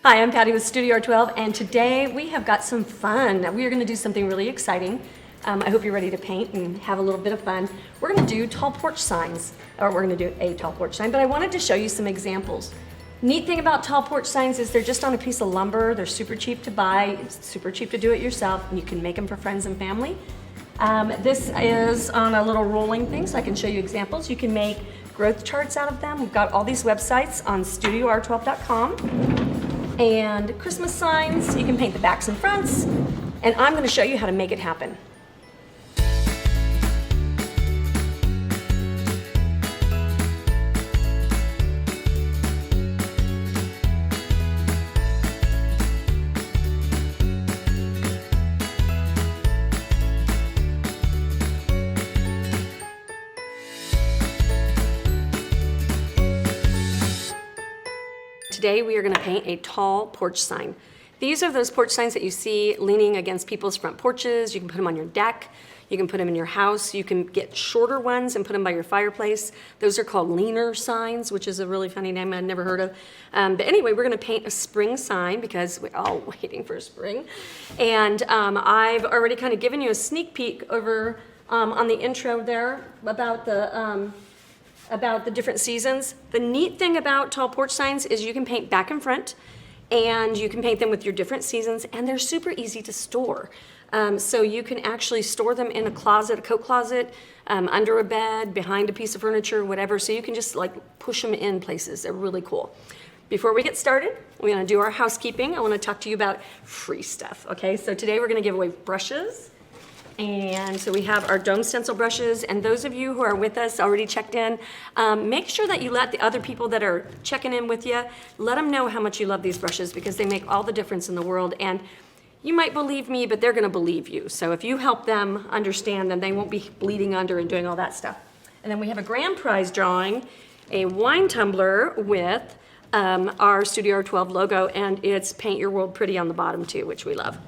Hi, I'm Patty with StudioR12, and today we have got some fun. We are going to do something really exciting. I hope you're ready to paint and have a little bit of fun. We're going to do tall porch signs, or we're going to do a tall porch sign, but I wanted to show you some examples. Neat thing about tall porch signs is they're just on a piece of lumber. They're super cheap to buy, it's super cheap to do it yourself, and you can make them for friends and family. This is on a little rolling thing, so I can show you examples. You can make growth charts out of them. We've got all these websites on StudioR12.com. And Christmas signs, you can paint the backs and fronts, and I'm going to show you how to make it happen. Today we are going to paint a tall porch sign. These are those porch signs that you see leaning against people's front porches. You can put them on your deck. You can put them in your house. You can get shorter ones and put them by your fireplace. Those are called leaner signs, which is a really funny name I'd never heard of. But anyway, we're going to paint a spring sign because we're all waiting for spring. And I've already kind of given you a sneak peek over on the intro there about the different seasons. The neat thing about tall porch signs is you can paint back and front, and you can paint them with your different seasons, and they're super easy to store. So you can actually store them in a closet, a coat closet, under a bed, behind a piece of furniture, whatever. So you can just like push them in places. They're really cool. Before we get started, we're gonna do our housekeeping. I wanna talk to you about free stuff, okay? So today we're gonna give away brushes. And so we have our dome stencil brushes, and those of you who are with us already checked in, make sure that you let the other people that are checking in with you, let them know how much you love these brushes because they make all the difference in the world. And you might believe me, but they're gonna believe you. So if you help them understand, then they won't be bleeding under and doing all that stuff. And then we have a grand prize drawing, a wine tumbler with our StudioR12 logo, and it's Paint Your World Pretty on the bottom too, which we love.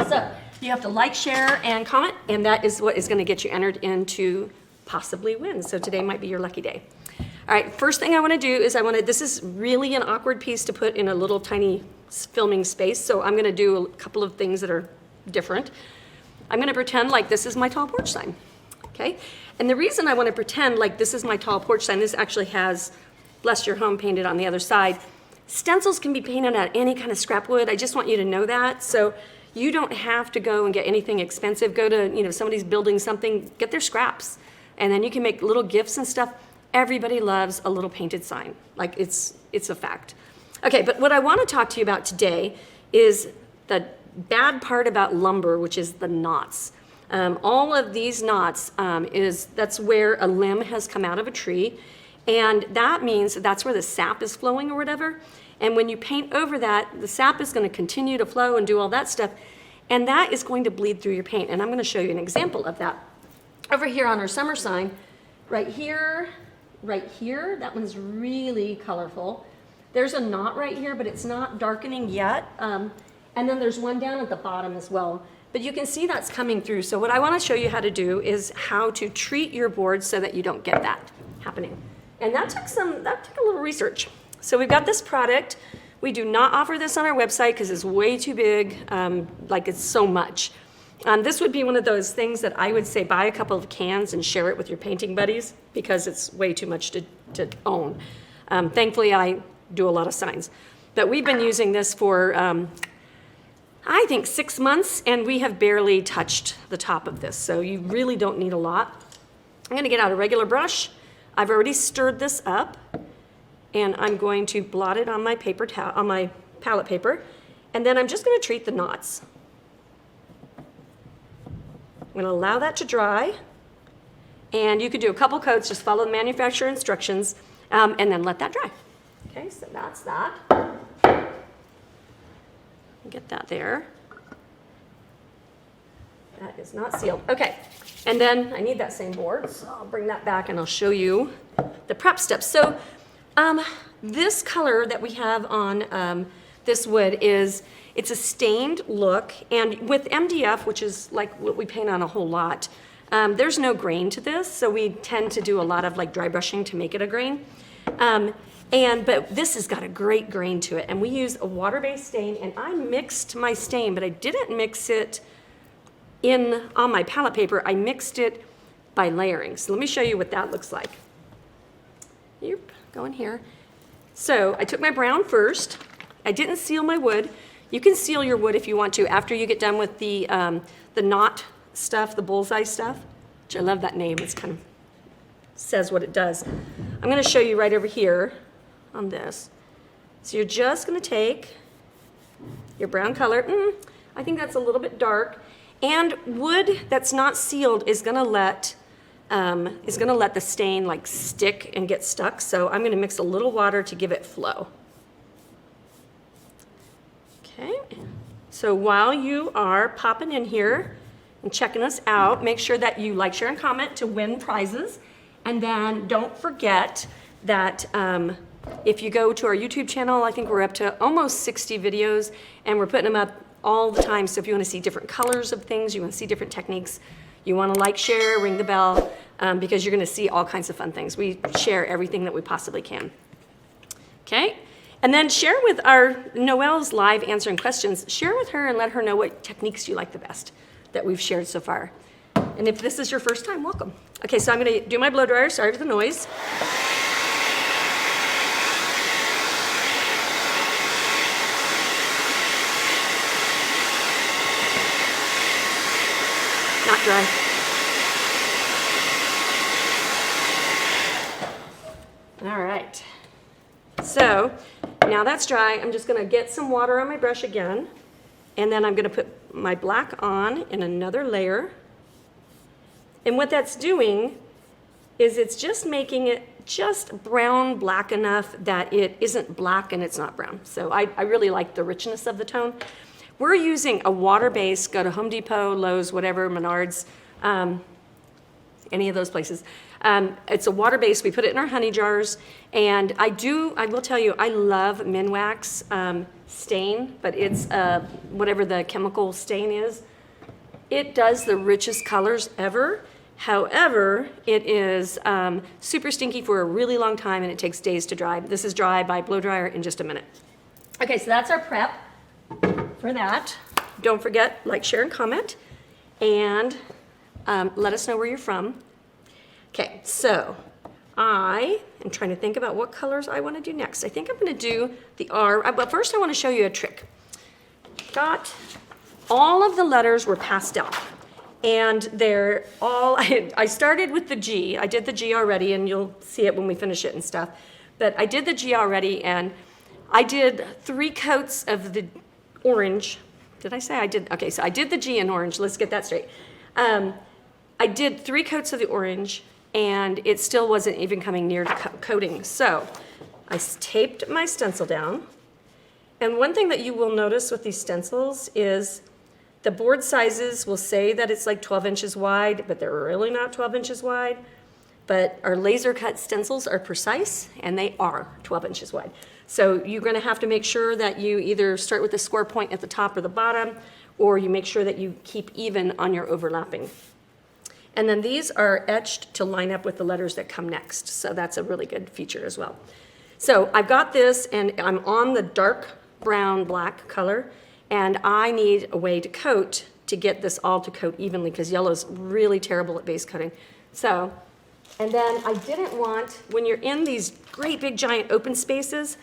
So you have to like, share, and comment, and that is what is going to get you entered into possibly win. So today might be your lucky day. All right, first thing I want to do is this is really an awkward piece to put in a little tiny filming space, so I'm going to do a couple of things that are different. I'm going to pretend like this is my tall porch sign, okay? And the reason I want to pretend like this is my tall porch sign, this actually has Bless Your Home painted on the other side. Stencils can be painted on any kind of scrap wood. I just want you to know that. So you don't have to go and get anything expensive. Go to, somebody's building something, get their scraps. And then you can make little gifts and stuff. Everybody loves a little painted sign. Like it's a fact. Okay, but what I want to talk to you about today is the bad part about lumber, which is the knots. All of these knots, that's where a limb has come out of a tree. And that means that's where the sap is flowing or whatever. And when you paint over that, the sap is going to continue to flow and do all that stuff. And that is going to bleed through your paint. And I'm going to show you an example of that. Over here on our summer sign, right here, that one's really colorful. There's a knot right here, but it's not darkening yet. And then there's one down at the bottom as well. But you can see that's coming through. So what I want to show you how to do is how to treat your board so that you don't get that happening. And that took a little research. So we've got this product. We do not offer this on our website because it's way too big, like it's so much. This would be one of those things that I would say buy a couple of cans and share it with your painting buddies because it's way too much to own. Thankfully, I do a lot of signs. But we've been using this for, I think, 6 months, and we have barely touched the top of this. So you really don't need a lot. I'm going to get out a regular brush. I've already stirred this up. And I'm going to blot it on my on my palette paper, and then I'm just going to treat the knots. I'm going to allow that to dry, and you could do a couple coats, just follow the manufacturer instructions, and then let that dry. Okay, so that's that. Get that there. That is not sealed. Okay, and then I need that same board, so I'll bring that back and I'll show you the prep steps. So this color that we have on this wood it's a stained look, and with MDF, which is like what we paint on a whole lot, There's no grain to this, so we tend to do a lot of like dry brushing to make it a grain. But this has got a great grain to it. And we use a water-based stain, and I mixed my stain, but I didn't mix it on my palette paper. I mixed it by layering. So let me show you what that looks like. Yep, go in here. So I took my brown first. I didn't seal my wood. You can seal your wood if you want to after you get done with the knot stuff, the bullseye stuff, which I love that name. It's kind of says what it does. I'm going to show you right over here on this. So you're just going to take your brown color. I think that's a little bit dark. And wood that's not sealed is going to let the stain like stick and get stuck. So I'm going to mix a little water to give it flow. Okay. So while you are popping in here and checking us out, make sure that you like, share, and comment to win prizes. And then don't forget that if you go to our YouTube channel, I think we're up to almost 60 videos, and we're putting them up all the time. So if you want to see different colors of things, you want to see different techniques, you want to like, share, ring the bell, because you're going to see all kinds of fun things. We share everything that we possibly can. Okay? And then share with Noelle's live answering questions. Share with her and let her know what techniques you like the best that we've shared so far. And if this is your first time, welcome. Okay, so I'm going to do my blow dryer. Sorry for the noise. Not dry. All right. So now that's dry. I'm just going to get some water on my brush again. And then I'm going to put my black on in another layer. And what that's doing is it's just making it just brown black enough that it isn't black and it's not brown. So I really like the richness of the tone. We're using a water base. Go to Home Depot, Lowe's, whatever, Menards, any of those places. It's a water base. We put it in our honey jars. And I will tell you, I love Minwax stain, but it's whatever the chemical stain is. It does the richest colors ever. However, it is super stinky for a really long time, and it takes days to dry. This is dry by blow dryer in just a minute. Okay, so that's our prep for that. Don't forget, like, share, and comment, and let us know where you're from. Okay, so I am trying to think about what colors I want to do next. I think I'm going to do the R, but first I want to show you a trick. Got all of the letters were pastel, and they're all, I started with the G. I did the G already, and you'll see it when we finish it and stuff. But I did the G already, and I did 3 coats of the orange. Did I say I did? Okay, so I did the G in orange. Let's get that straight. I did 3 coats of the orange, and it still wasn't even coming near to coating. So I taped my stencil down. And one thing that you will notice with these stencils is the board sizes will say that it's like 12 inches wide, but they're really not 12 inches wide. But our laser cut stencils are precise, and they are 12 inches wide. So you're going to have to make sure that you either start with the square point at the top or the bottom, or you make sure that you keep even on your overlapping. And then these are etched to line up with the letters that come next. So that's a really good feature as well. So I've got this, and I'm on the dark brown black color, and I need a way to coat to get this all to coat evenly, because yellow's really terrible at base coating. So, and then I didn't want, when you're in these great big giant open spaces,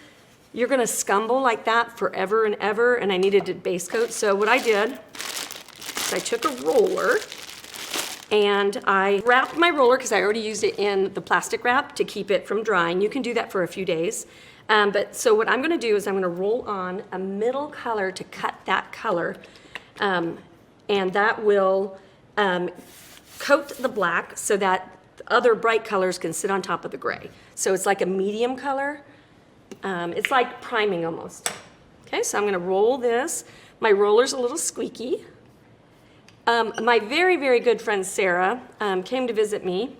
you're gonna scumble like that forever and ever, and I needed to base coat. So what I did is I took a roller, and I wrapped my roller, because I already used it in the plastic wrap to keep it from drying. You can do that for a few days. So what I'm gonna do is I'm gonna roll on a middle color to cut that color, and that will coat the black so that the other bright colors can sit on top of the gray. So it's like a medium color. It's like priming almost. Okay, so I'm gonna roll this. My roller's a little squeaky. My very, very good friend Sarah came to visit me,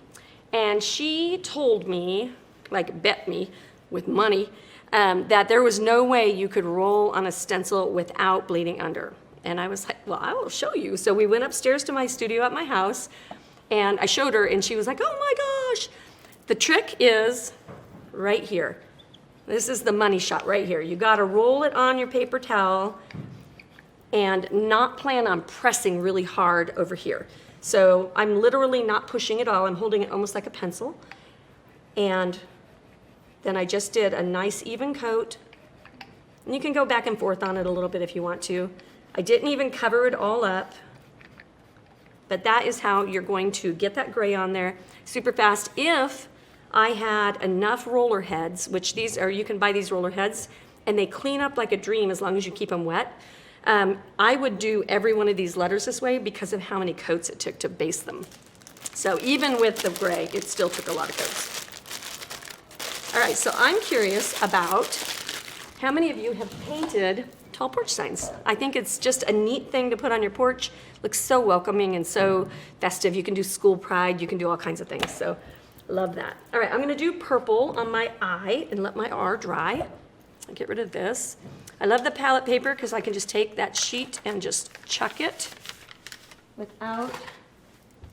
and she told me, like bet me with money, that there was no way you could roll on a stencil without bleeding under. And I was like, well, I will show you. So we went upstairs to my studio at my house, and I showed her, and she was like, oh my gosh. The trick is right here. This is the money shot right here. You gotta roll it on your paper towel and not plan on pressing really hard over here. So I'm literally not pushing at all. I'm holding it almost like a pencil. And then I just did a nice even coat. And you can go back and forth on it a little bit if you want to. I didn't even cover it all up. But that is how you're going to get that gray on there super fast. If I had enough roller heads, which these are, you can buy these roller heads, and they clean up like a dream as long as you keep them wet. I would do every one of these letters this way because of how many coats it took to base them. So even with the gray, it still took a lot of coats. All right, so I'm curious about how many of you have painted tall porch signs. I think it's just a neat thing to put on your porch. Looks so welcoming and so festive. You can do school pride, you can do all kinds of things. So love that. All right, I'm gonna do purple on my I and let my R dry. I'll get rid of this. I love the palette paper because I can just take that sheet and just chuck it without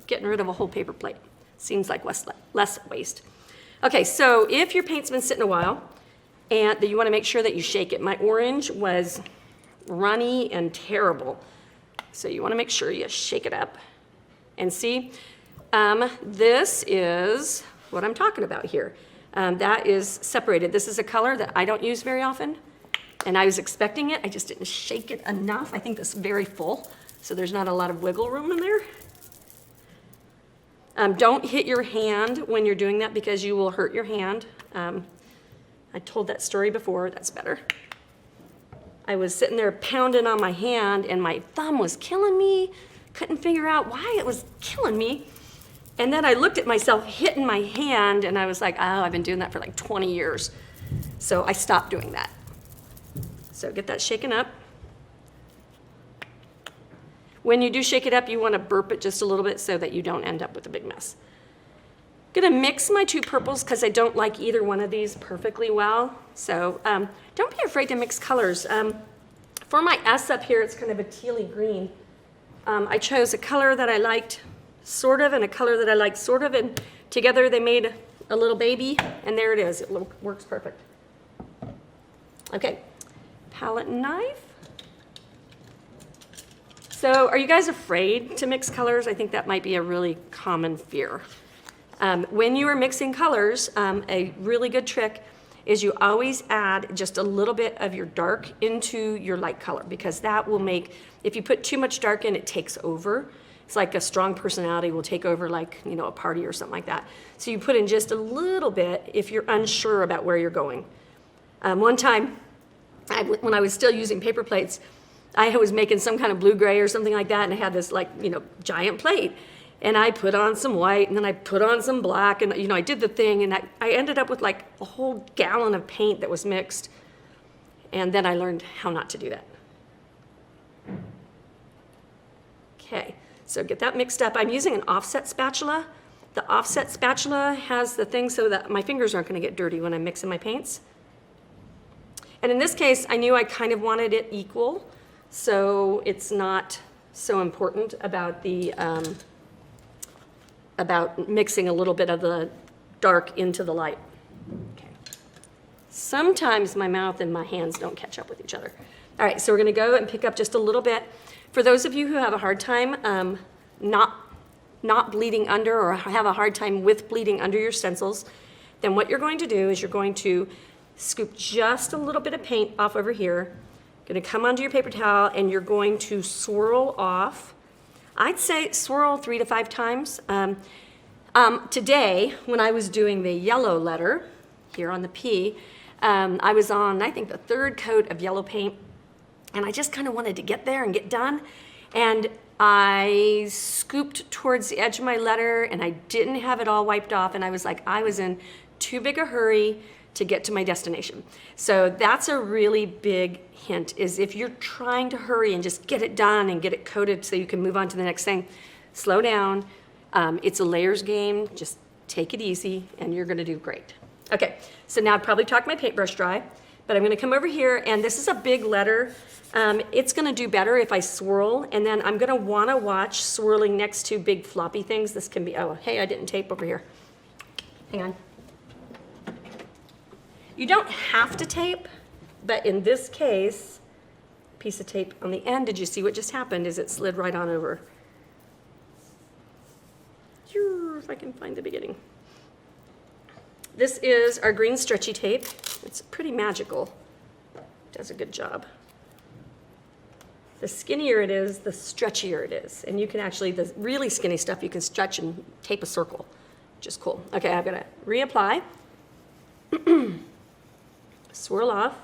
getting rid of a whole paper plate. Seems like less waste. Okay, so if your paint's been sitting a while and you want to make sure that you shake it. My orange was runny and terrible. So you want to make sure you shake it up. And see, this is what I'm talking about here. That is separated. This is a color that I don't use very often. And I was expecting it, I just didn't shake it enough. I think this is very full, so there's not a lot of wiggle room in there. Don't hit your hand when you're doing that because you will hurt your hand. I told that story before, that's better. I was sitting there pounding on my hand and my thumb was killing me. Couldn't figure out why it was killing me. And then I looked at myself hitting my hand and I was like, oh, I've been doing that for like 20 years. So I stopped doing that. So get that shaken up. When you do shake it up, you want to burp it just a little bit so that you don't end up with a big mess. I'm gonna mix my two purples because I don't like either one of these perfectly well. So don't be afraid to mix colors. For my S up here, it's kind of a tealy green. I chose a color that I liked sort of and a color that I liked sort of, and together they made a little baby, and there it is. It works perfect. Okay. Palette and knife. So are you guys afraid to mix colors? I think that might be a really common fear. When you are mixing colors, a really good trick is you always add just a little bit of your dark into your light color because that will make, if you put too much dark in, it takes over. It's like a strong personality will take over like, you know, a party or something like that. So you put in just a little bit if you're unsure about where you're going. One time, when I was still using paper plates, I was making some kind of blue-gray or something like that, and I had this like, you know, giant plate. And I put on some white, and then I put on some black, and you know, I did the thing, and I ended up with like a whole gallon of paint that was mixed. And then I learned how not to do that. Okay, so get that mixed up. I'm using an offset spatula. The offset spatula has the thing so that my fingers aren't gonna get dirty when I'm mixing my paints. And in this case, I knew I kind of wanted it equal, so it's not so important about the about mixing a little bit of the dark into the light. Okay. Sometimes my mouth and my hands don't catch up with each other. All right, so we're gonna go and pick up just a little bit. For those of you who have a hard time not bleeding under or have a hard time with bleeding under your stencils, then what you're going to do is you're going to scoop just a little bit of paint off over here. Gonna come onto your paper towel and you're going to swirl off. I'd say swirl 3 to 5 times. Today, when I was doing the yellow letter here on the P, I was on, I think, the 3rd coat of yellow paint, and I just kind of wanted to get there and get done. And I scooped towards the edge of my letter, and I didn't have it all wiped off, and I was like, I was in too big a hurry to get to my destination. So that's a really big hint, is if you're trying to hurry and just get it done and get it coated so you can move on to the next thing, slow down. It's a layers game. Just take it easy and you're gonna do great. Okay, so now I'd probably talk my paintbrush dry, but I'm gonna come over here, and this is a big letter. It's gonna do better if I swirl, and then I'm gonna wanna watch swirling next to big floppy things. This can be, oh, hey, I didn't tape over here. Hang on. You don't have to tape, but in this case, piece of tape on the end, did you see what just happened? Is it slid right on over. If I can find the beginning. This is our green stretchy tape. It's pretty magical. Does a good job. The skinnier it is, the stretchier it is. And you can actually, the really skinny stuff, you can stretch and tape a circle, which is cool. Okay, I'm gonna reapply. Swirl off.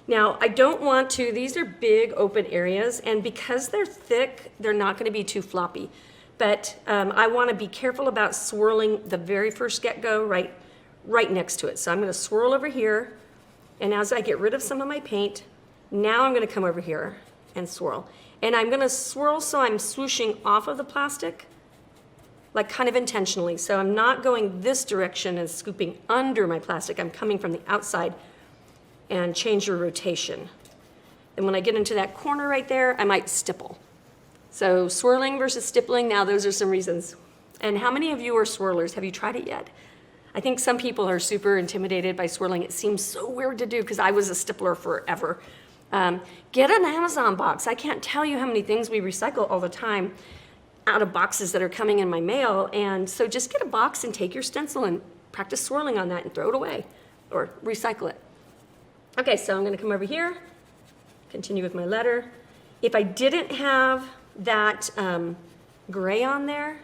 Now, I don't want to, these are big open areas, and because they're thick, they're not gonna be too floppy. But I wanna be careful about swirling the very first get-go right next to it. So I'm gonna swirl over here, and as I get rid of some of my paint, now I'm gonna come over here and swirl. And I'm gonna swirl so I'm swooshing off of the plastic, like kind of intentionally. So I'm not going this direction and scooping under my plastic. I'm coming from the outside, and change your rotation. And when I get into that corner right there, I might stipple. So swirling versus stippling, now those are some reasons. And how many of you are swirlers? Have you tried it yet? I think some people are super intimidated by swirling. It seems so weird to do because I was a stippler forever. Get an Amazon box. I can't tell you how many things we recycle all the time out of boxes that are coming in my mail. And so just get a box and take your stencil and practice swirling on that and throw it away or recycle it. Okay, so I'm gonna come over here, continue with my letter. If I didn't have that gray on there,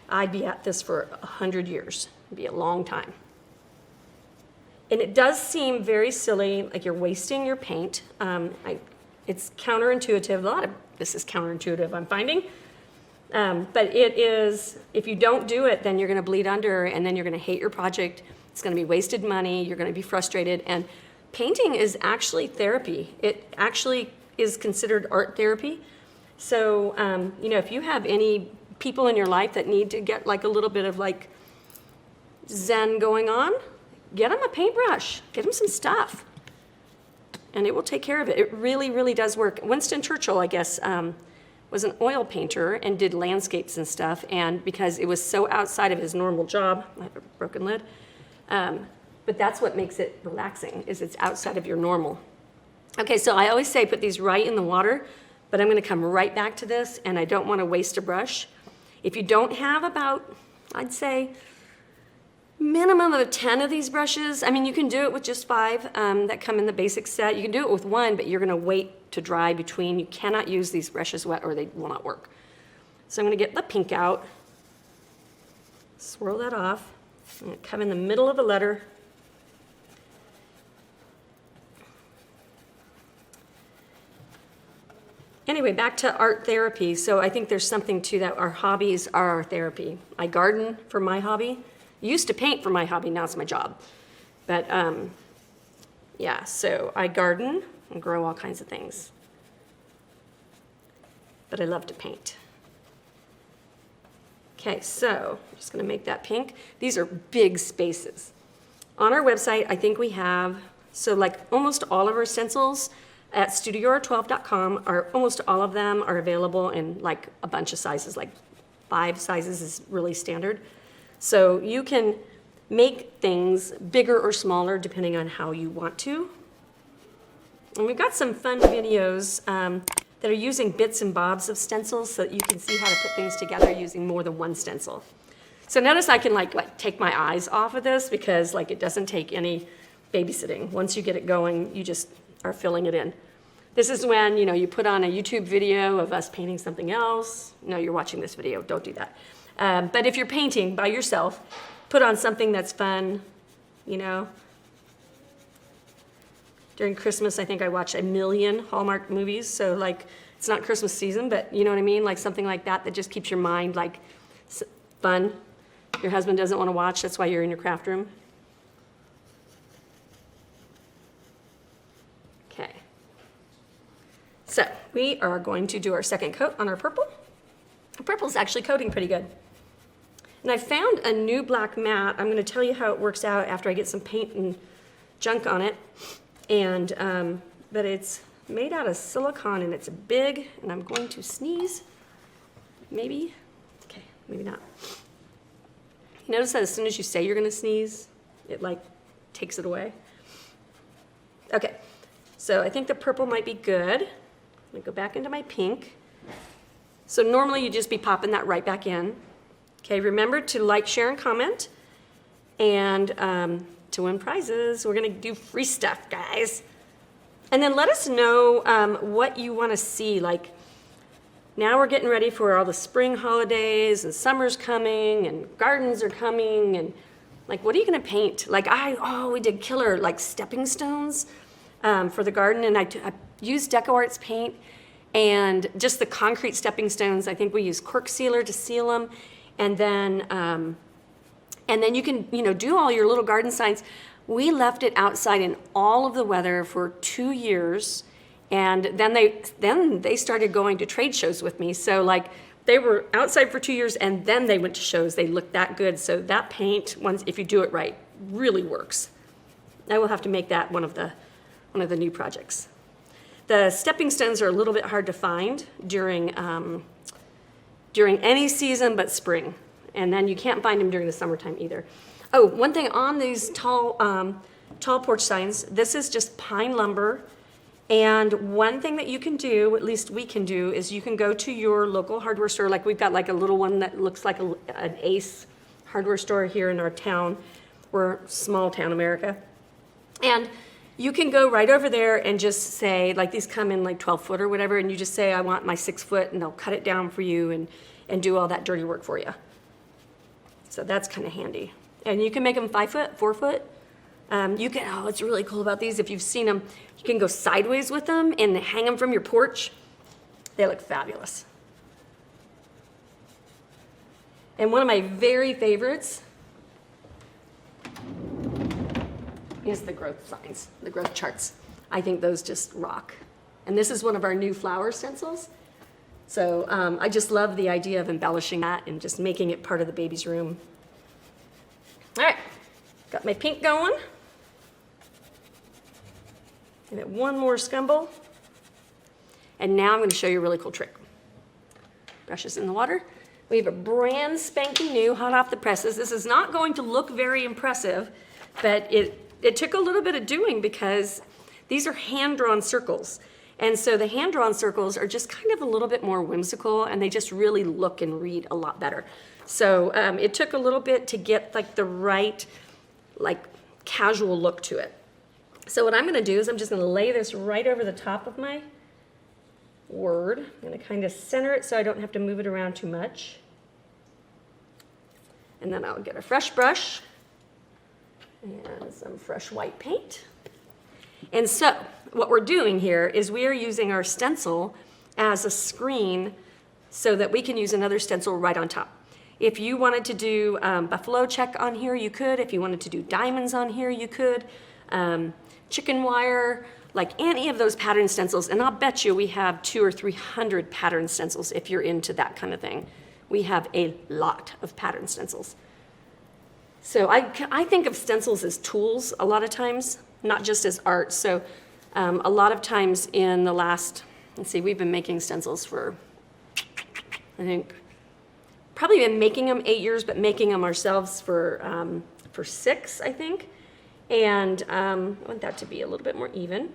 I'd be at this for 100 years. It'd be a long time. And it does seem very silly, like you're wasting your paint. It's counterintuitive. A lot of this is counterintuitive, I'm finding. But it is, if you don't do it, then you're gonna bleed under, and then you're gonna hate your project. It's gonna be wasted money, you're gonna be frustrated, and painting is actually therapy. It actually is considered art therapy. So, you know, if you have any people in your life that need to get like a little bit of like zen going on, get them a paintbrush, get them some stuff, and it will take care of it. It really, really does work. Winston Churchill, I guess, was an oil painter and did landscapes and stuff, and because it was so outside of his normal job, I have a broken lid, but that's what makes it relaxing, is it's outside of your normal. Okay, so I always say put these right in the water, but I'm gonna come right back to this, and I don't wanna waste a brush. If you don't have about, I'd say, minimum of 10 of these brushes, I mean, you can do it with just 5 that come in the basic set. You can do it with 1, but you're gonna wait to dry between. You cannot use these brushes wet or they will not work. So I'm gonna get the pink out, swirl that off, I'm gonna come in the middle of the letter. Anyway, back to art therapy. So I think there's something to that. Our hobbies are our therapy. I garden for my hobby. Used to paint for my hobby, now it's my job. But yeah, so I garden and grow all kinds of things. But I love to paint. Okay, so I'm just gonna make that pink. These are big spaces. On our website, I think we have, so like almost all of our stencils at StudioR12.com, almost all of them are available in like a bunch of sizes, like 5 sizes is really standard. So you can make things bigger or smaller depending on how you want to. And we've got some fun videos that are using bits and bobs of stencils so that you can see how to put things together using more than one stencil. So notice I can like take my eyes off of this because like it doesn't take any babysitting. Once you get it going, you just are filling it in. This is when, you know, you put on a YouTube video of us painting something else. No, you're watching this video, don't do that. But if you're painting by yourself, put on something that's fun, you know. During Christmas, I think I watched 1 million Hallmark movies, so like, it's not Christmas season, but you know what I mean? Like something like that just keeps your mind like fun. Your husband doesn't want to watch, that's why you're in your craft room. Okay. So we are going to do our second coat on our purple. The purple's actually coating pretty good. And I found a new black matte. I'm going to tell you how it works out after I get some paint and junk on it. And but it's made out of silicone and it's big, and I'm going to sneeze. Maybe. Okay, maybe not. You notice that as soon as you say you're going to sneeze, it like takes it away. Okay, so I think the purple might be good. I'm gonna go back into my pink. So normally you'd just be popping that right back in. Okay, remember to like, share, and comment. And to win prizes, we're gonna do free stuff, guys. And then let us know what you wanna see. Like, now we're getting ready for all the spring holidays, and summer's coming, and gardens are coming, and like, what are you gonna paint? Like we did killer like stepping stones for the garden, and I used DecoArt's paint and just the concrete stepping stones. I think we used cork sealer to seal them, and then you can, you know, do all your little garden signs. We left it outside in all of the weather for 2 years, and then they started going to trade shows with me. So like, they were outside for 2 years, and then they went to shows. They looked that good. So that paint, once if you do it right, really works. I will have to make that one of the new projects. The stepping stones are a little bit hard to find during any season but spring, and then you can't find them during the summertime either. Oh, one thing on these tall porch signs, this is just pine lumber. And one thing that you can do, at least we can do, is you can go to your local hardware store. Like, we've got like a little one that looks like an Ace hardware store here in our town. We're small town America. And you can go right over there and just say, like, these come in like 12 foot or whatever, and you just say, I want my 6 foot, and they'll cut it down for you and do all that dirty work for you. So that's kind of handy. And you can make them 5 foot, 4 foot. What's really cool about these, if you've seen them, you can go sideways with them and hang them from your porch. They look fabulous. And one of my very favorites is the growth signs, the growth charts. I think those just rock. And this is one of our new flower stencils. So I just love the idea of embellishing that and just making it part of the baby's room. All right, got my pink going. Give it one more scumble. And now I'm going to show you a really cool trick. Brushes in the water. We have a brand spanking new, hot off the presses. This is not going to look very impressive, but it took a little bit of doing because these are hand-drawn circles. And so the hand-drawn circles are just kind of a little bit more whimsical, and they just really look and read a lot better. So it took a little bit to get like the right, like, casual look to it. So what I'm going to do is I'm just going to lay this right over the top of my word. I'm going to kind of center it so I don't have to move it around too much. And then I'll get a fresh brush and some fresh white paint. And so what we're doing here is we are using our stencil as a screen so that we can use another stencil right on top. If you wanted to do buffalo check on here, you could. If you wanted to do diamonds on here, you could. Chicken wire, like any of those pattern stencils. And I'll bet you we have 200 or 300 pattern stencils if you're into that kind of thing. We have a lot of pattern stencils. So I think of stencils as tools a lot of times, not just as art. So a lot of times in the last, let's see, we've been making stencils for, I think, probably been making them 8 years, but making them ourselves for 6, I think. And I want that to be a little bit more even.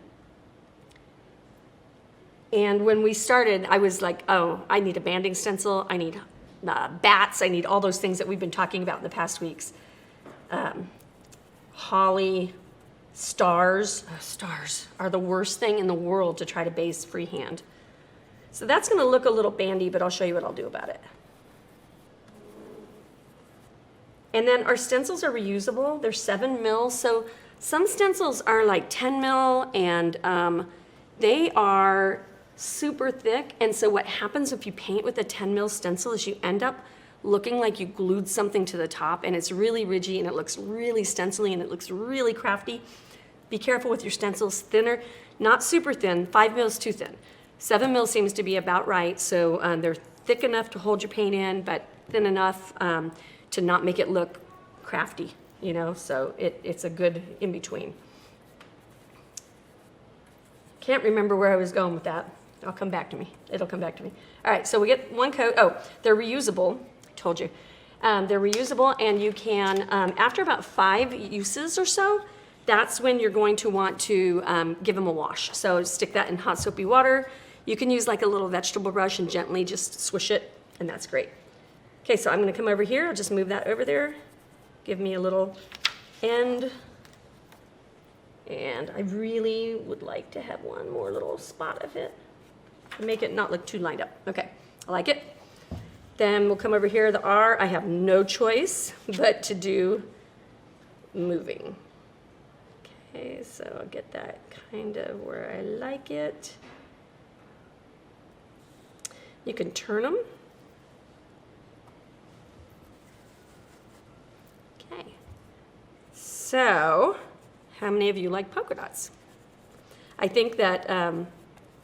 And when we started, I was like, oh, I need a banding stencil. I need bats. I need all those things that we've been talking about in the past weeks. Holly, stars. Stars are the worst thing in the world to try to base freehand. So that's going to look a little bandy, but I'll show you what I'll do about it. And then our stencils are reusable. They're 7 mil. So some stencils are like 10 mil, and they are super thick. And so what happens if you paint with a 10 mil stencil is you end up looking like you glued something to the top, and it's really ridgy, and it looks really stencily, and it looks really crafty. Be careful with your stencils. Thinner, not super thin. 5 mil is too thin. 7 mil seems to be about right. So they're thick enough to hold your paint in, but thin enough to not make it look crafty, you know, so it's a good in-between. Can't remember where I was going with that. It'll come back to me. All right, so we get one coat. Oh, they're reusable, I told you. They're reusable, and you can, after about 5 uses or so, that's when you're going to want to give them a wash. So stick that in hot soapy water. You can use like a little vegetable brush and gently just swish it, and that's great. Okay, so I'm gonna come over here. I'll just move that over there. Give me a little end. And I really would like to have one more little spot of it to make it not look too lined up. Okay, I like it. Then we'll come over here, the R, I have no choice but to do moving. Okay, so I'll get that kind of where I like it. You can turn them. Okay, so how many of you like polka dots? I think that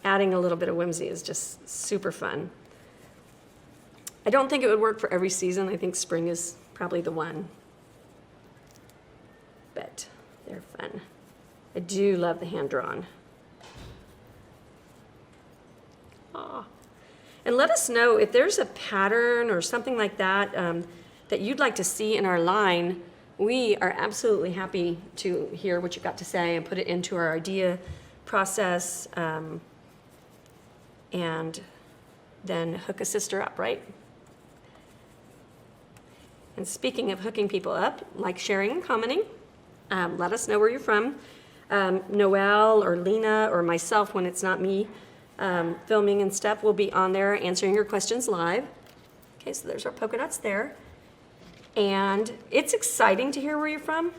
adding a little bit of whimsy is just super fun. I don't think it would work for every season. I think spring is probably the one. But they're fun. I do love the hand-drawn. Aw. And let us know if there's a pattern or something like that that you'd like to see in our line. We are absolutely happy to hear what you've got to say and put it into our idea process and then hook a sister up, right? And speaking of hooking people up, like sharing and commenting, let us know where you're from. Noelle or Lena or myself, when it's not me filming and stuff, will be on there answering your questions live. Okay, so there's our polka dots there. And it's exciting to hear where you're from.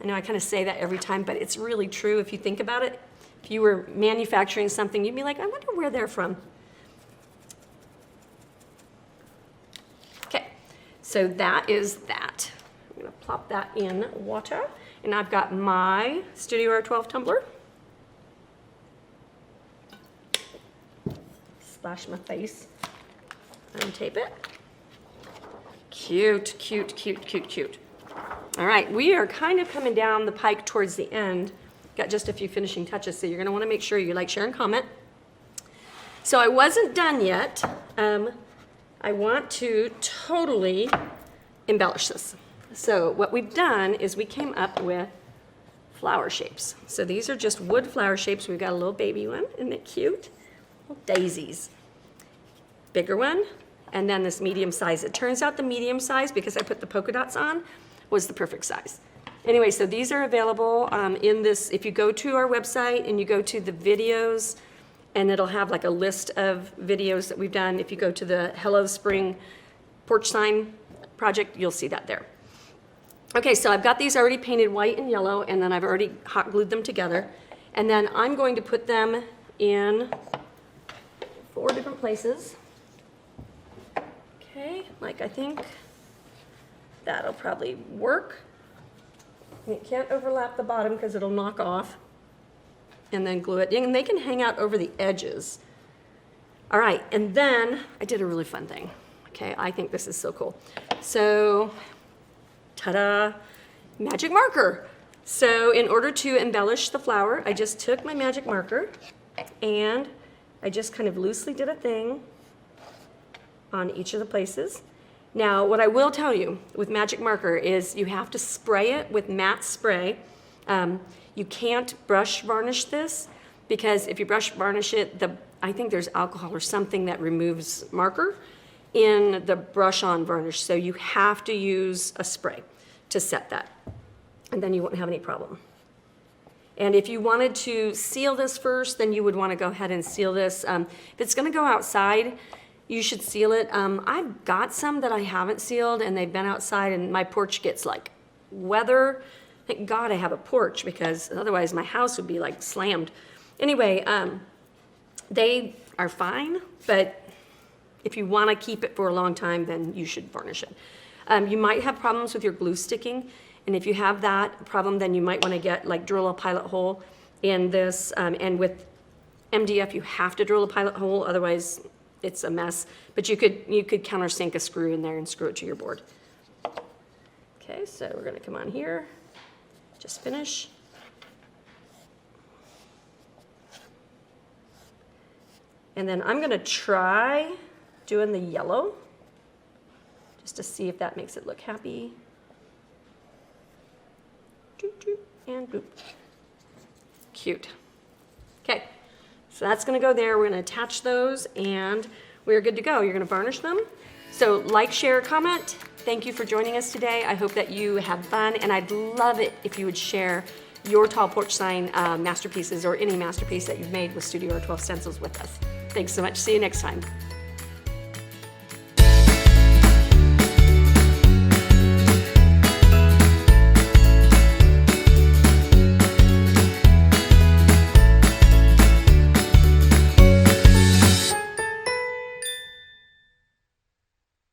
I know I kind of say that every time, but it's really true if you think about it. If you were manufacturing something, you'd be like, I wonder where they're from. Okay, so that is that. I'm gonna plop that in water. And I've got my StudioR12 tumbler. Splash my face. Untape it. Cute, cute, cute, cute, cute. All right, we are kind of coming down the pike towards the end. Got just a few finishing touches, so you're gonna wanna make sure you like, share, and comment. So I wasn't done yet. I want to totally embellish this. So what we've done is we came up with flower shapes. So these are just wood flower shapes. We've got a little baby one, isn't it cute? Little daisies. Bigger one, and then this medium size. It turns out the medium size, because I put the polka dots on, was the perfect size. Anyway, so these are available in this, if you go to our website and you go to the videos, and it'll have like a list of videos that we've done. If you go to the Hello Spring porch sign project, you'll see that there. Okay, so I've got these already painted white and yellow, and then I've already hot glued them together. And then I'm going to put them in 4 different places. Okay, like I think that'll probably work. And it can't overlap the bottom because it'll knock off. And then glue it, and they can hang out over the edges. All right, and then I did a really fun thing. Okay, I think this is so cool. So, ta-da, magic marker. So in order to embellish the flower, I just took my magic marker and I just kind of loosely did a thing on each of the places. Now, what I will tell you with magic marker is you have to spray it with matte spray. You can't brush varnish this, because if you brush varnish it, I think there's alcohol or something that removes marker in the brush on varnish. So you have to use a spray to set that, and then you won't have any problem. And if you wanted to seal this first, then you would want to go ahead and seal this. If it's going to go outside, you should seal it. I've got some that I haven't sealed, and they've been outside, and my porch gets like weather. Thank God I have a porch, because otherwise my house would be like slammed. Anyway, they are fine, but if you want to keep it for a long time, then you should varnish it. You might have problems with your glue sticking, and if you have that problem, then you might want to get like drill a pilot hole in this. And with MDF, you have to drill a pilot hole, otherwise it's a mess. But you could countersink a screw in there and screw it to your board. Okay, so we're going to come on here. Just finish. And then I'm going to try doing the yellow just to see if that makes it look happy. and boop. Cute. Okay, so that's gonna go there. We're gonna attach those and we're good to go. You're gonna varnish them. So like, share, comment. Thank you for joining us today. I hope that you had fun, and I'd love it if you would share your tall porch sign masterpieces or any masterpiece that you've made with StudioR12 Stencils with us. Thanks so much. See you next time.